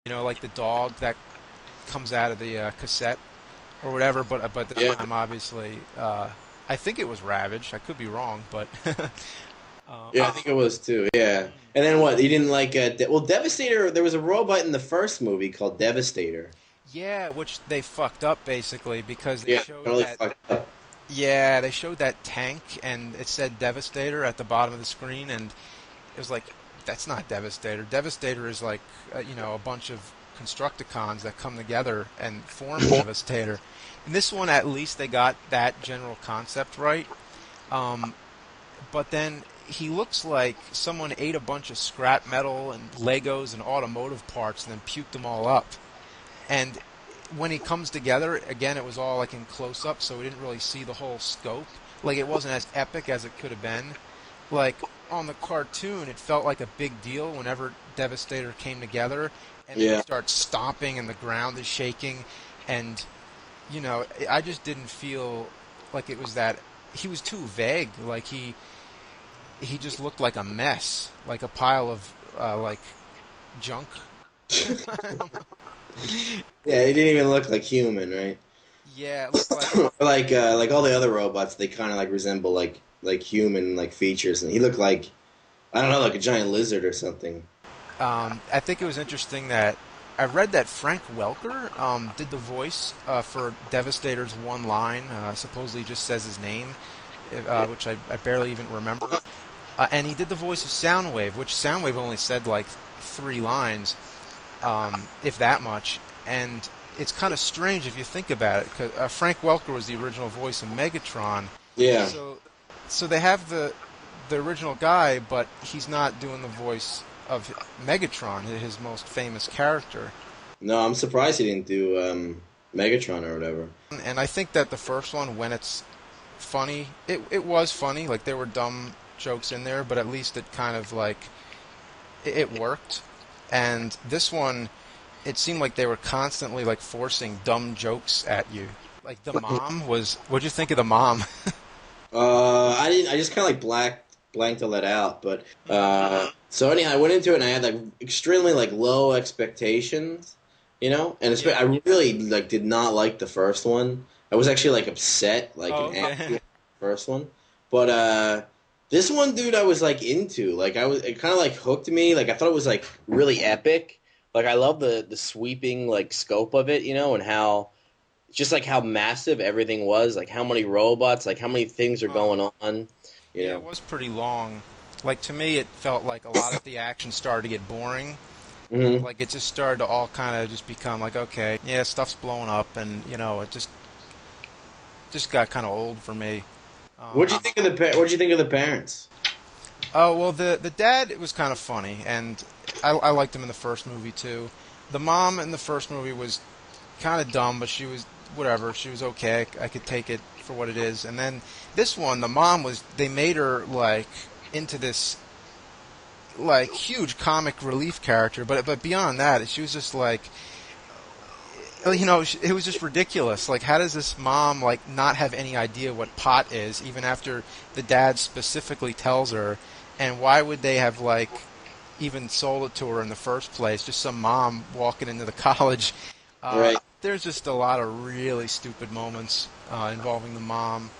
like the dog that comes out of the cassette or whatever. But this Yeah. time, obviously, I think it was Ravage. I could be wrong, but Yeah, I think it was too. Yeah. And then what? You didn't like well, Devastator, there was a robot in the first movie called Devastator. yeah, which they fucked up basically because they Yeah, showed totally that. fucked up. Yeah, they showed that tank and it said Devastator at the bottom of the screen, and it was like, that's not Devastator. Devastator is like, a bunch of Constructicons that come together and form Devastator. In this one, at least they got that general concept right. Um, but then he looks like someone ate a bunch of scrap metal and Legos and automotive parts and then puked them all up. And when he comes together, again, it was all like in close up, so we didn't really see the whole scope. Like, it wasn't as epic as it could have been. Like, on the cartoon, it felt like a big deal whenever Devastator came together, and then he Yeah. starts stomping and the ground is shaking, and, I just didn't feel like it was that. He was too vague. Like, he just looked like a mess, like a pile of, like, junk. Yeah, he didn't even look like human, right? Yeah, it looked like. Like all the other robots, they kind of like resemble like human like features, and he looked like I don't know, like a giant lizard or something. I think it was interesting that I read that Frank Welker did the voice for Devastator's one line. Supposedly just says his name, which I barely even remember. And he did the voice of Soundwave, which Soundwave only said like three lines, if that much. And it's kind of strange if you think about it, because Frank Welker was the original voice of Megatron. Yeah. So, so they have the original guy, but he's not doing the voice of Megatron, his most famous character. No, I'm surprised he didn't do Megatron or whatever. And I think that the first one, when it's funny, it was funny. Like, there were dumb jokes in there, but at least it kind of like it worked. And this one, it seemed like they were constantly like forcing dumb jokes at you. Like the mom was. What'd you think of the mom? I didn't. I just kind of like blanked all that out. But so anyhow, I went into it and I had like extremely like low expectations, and Yeah. I really like did not like the first one. I was actually like upset, like Oh, and angry okay. at the first one. But this one, dude, I was like into. Like it kind of like hooked me. Like I thought it was like really epic. Like I love the sweeping like scope of it, and how just like how massive everything was, like how many robots, like how many things are Oh, going on, you yeah, it know. was pretty long. Like, to me, it felt like a lot of the action started to get boring. hmm Like, it just started to all kind of just become like, okay, yeah, stuff's blowing up, and it just got kind of old for me. What'd you Um, think of What'd you think of the parents? oh well, the dad, it was kind of funny, and I liked him in the first movie too. The mom in the first movie was kind of dumb, but she was whatever. She was okay. I could take it for what it is. And then this one, the mom was. They made her like into this like huge comic relief character, but beyond that, she was just like, it was just ridiculous. Like, how does this mom like not have any idea what pot is, even after the dad specifically tells her? And why would they have like even sold it to her in the first place? Just some mom walking into the college. Right. There's just a lot of really stupid moments involving the mom.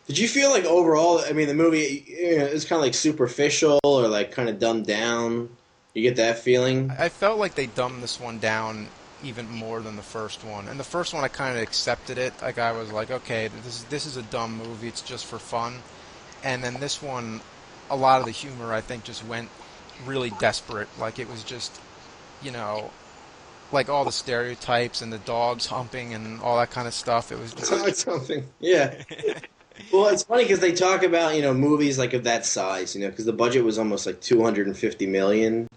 Did you feel like overall, I mean, the movie is kind of like superficial or like kind of dumbed down? You get that feeling? I felt like they dumbed this one down even more than the first one. And the first one, I kind of accepted it. Like, I was like, okay, this is a dumb movie. It's just for fun. And then this one, a lot of the humor, I think, just went really desperate. Like, it was just, you know, like all the stereotypes and the dogs humping and all that kind of stuff. It was just. Something. Yeah. Well, it's funny because they talk about movies like of that size, because the budget was almost like 250 million.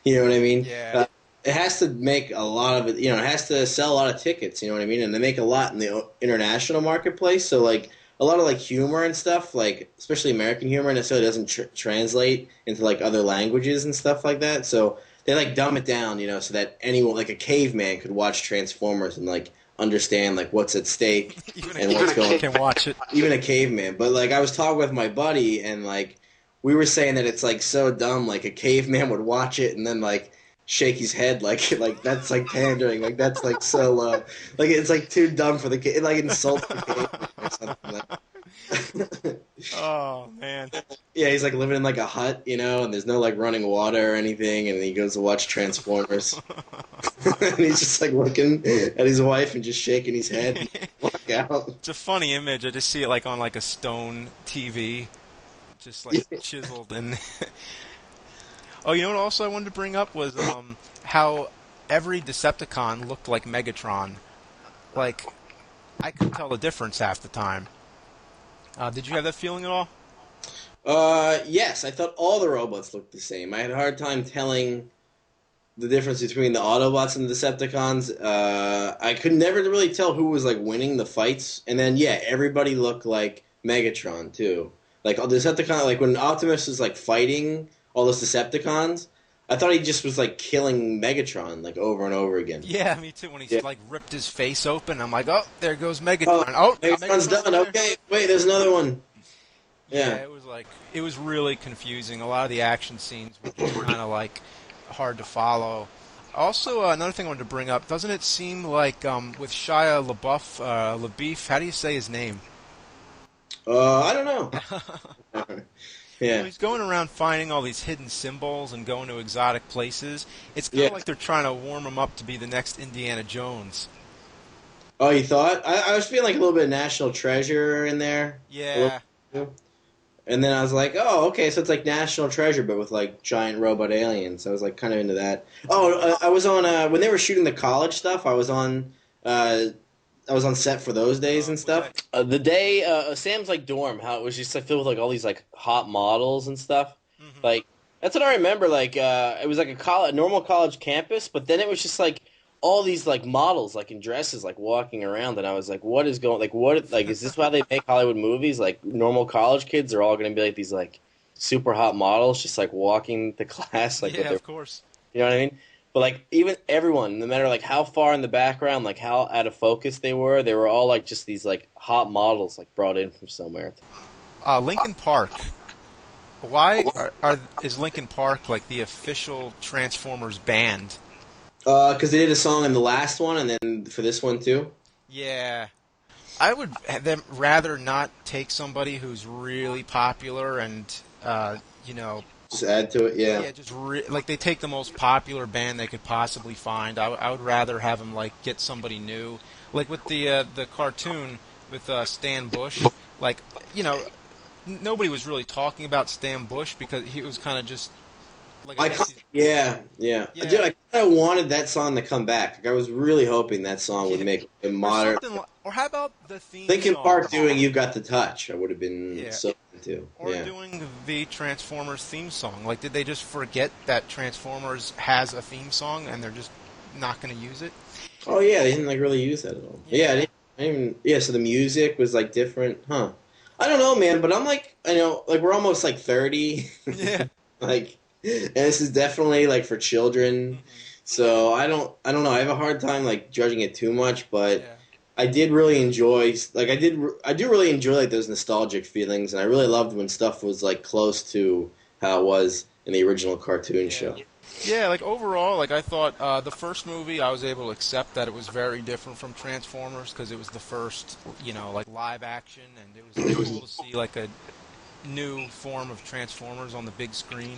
You know what I mean? Yeah. It has to make a lot of it. It has to sell a lot of tickets. You know what I mean? And they make a lot in the international marketplace. So like a lot of like humor and stuff, like especially American humor, necessarily doesn't translate into like other languages and stuff like that. So they like dumb it down, so that anyone like a caveman could watch Transformers and like understand like what's at stake Even a and what's caveman going. can watch it. Even a caveman. But like I was talking with my buddy and like we were saying that it's like so dumb like a caveman would watch it and then like shake his head like that's like pandering, like that's like so low, like it's like too dumb for the kid, like insulting to Avery or something like. Oh man. Yeah, he's like living in like a hut, and there's no like running water or anything, and he goes to watch Transformers, and he's just like looking at his wife and just shaking his head, and walk out. It's a funny image. I just see it like on like a stone TV, just like chiseled and. Oh, you know what? Also, I wanted to bring up was how every Decepticon looked like Megatron. Like I couldn't tell the difference half the time. Did you have that feeling at all? Yes, I thought all the robots looked the same. I had a hard time telling the difference between the Autobots and the Decepticons. I could never really tell who was like winning the fights, and then yeah, everybody looked like Megatron too. Like all the Decepticon, like when Optimus was like fighting all those Decepticons, I thought he just was like killing Megatron like over and over again. Yeah, me too. When he Yeah. like ripped his face open, I'm like, oh, there goes Oh, Megatron. Oh, Megatron's Megatron's done. there. Okay, wait, there's another one. Yeah, Yeah. it was really confusing. A lot of the action scenes were just kind of like hard to follow. Also, another thing I wanted to bring up, doesn't it seem like with Shia LaBeouf, how do you say his name? I don't know. You know, Yeah. he's going around finding all these hidden symbols and going to exotic places. It's kind Yeah. of like they're trying to warm him up to be the next Indiana Jones. Oh, you thought? I was feeling like a little bit of National Treasure in there. A little Yeah, bit. And then I was like, oh, okay, so it's like National Treasure, but with like giant robot aliens. I was like kind of into that. Oh, I was on when they were shooting the college stuff. Uh, I was on set for those days and was stuff. that? The day Sam's like dorm, how it was just like filled with like all these like hot models and stuff. Hmm. Like that's what I remember. Like it was like a normal college campus, but then it was just like all these like models like in dresses like walking around, and I was like, what is going like is this why they make Hollywood movies? Like normal college kids are all going to be like these like super hot models just like walking to class like with Yeah, their of course. you know what I mean? But like even everyone, no matter like how far in the background, like how out of focus they were all like just these like hot models like brought in from somewhere. Lincoln Park. Why is Lincoln Park like the official Transformers band? Because they did a song in the last one, and then for this one too. Yeah, I would have them rather not take somebody who's really popular and you know, Just add to it, yeah. yeah, just like they take the most popular band they could possibly find. I would rather have them like get somebody new, like with the cartoon with Stan Bush. Like you know, nobody was really talking about Stan Bush because he was kind of just like I guess Yeah, yeah. Dude, yeah. I kind of wanted that song to come back. Like, I was really hoping that song would Yeah, make a or modern something. Or how about the theme Linkin song? Park doing "You Got the Touch." I would have been Yeah, so into. or Yeah. doing the Transformers theme song. Like, did they just forget that Transformers has a theme song and they're just not going to use it? Oh yeah, they didn't like really use that at all. Yeah, Yeah, I didn't even. Yeah, so the music was like different, huh? I don't know, man. But I'm like, I know, like we're almost like 30. yeah. Like, and this is definitely like for children. Hmm. So I don't know. I have a hard time like judging it too much, but Yeah. I did really enjoy, like I do really enjoy like those nostalgic feelings, and I really loved when stuff was like close to how it was in the original cartoon Yeah. show. Yeah, like overall, like I thought the first movie, I was able to accept that it was very different from Transformers because it was the first, you know, like live action, and it was cool to see like a new form of Transformers on the big screen.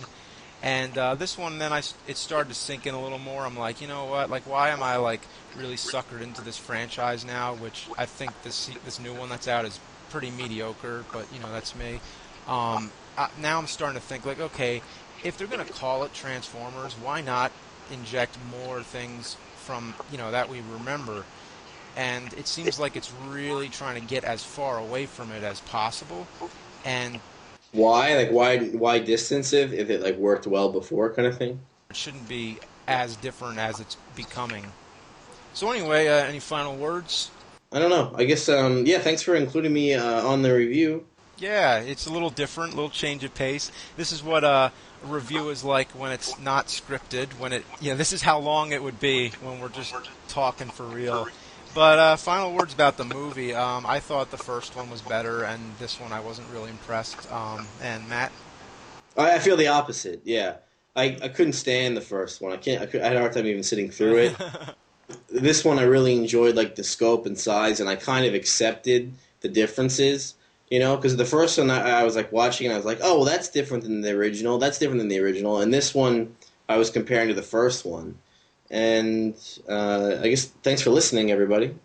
And this one, then it started to sink in a little more. I'm like, you know what? Like, why am I like really suckered into this franchise now? Which I think this new one that's out is pretty mediocre, but you know that's me. Now I'm starting to think like, okay, if they're gonna call it Transformers, why not inject more things from that we remember? And it seems like it's really trying to get as far away from it as possible. And Why? Like why distance if it like worked well before kind of thing? it shouldn't be as different as it's becoming. So anyway, any final words? I don't know. I guess yeah. Thanks for including me on the review. Yeah, it's a little different, a little change of pace. This is what a review is like when it's not scripted. This is how long it would be when we're just talking for real. But final words about the movie. I thought the first one was better, and this one I wasn't really impressed. And Matt, I feel the opposite. Yeah. I couldn't stand the first one. I had a hard time even sitting through it. This one I really enjoyed, like the scope and size, and I kind of accepted the differences, because the first one I was like watching and I was like, oh, well, that's different than the original. That's different than the original. And this one I was comparing to the first one. And I guess thanks for listening, everybody.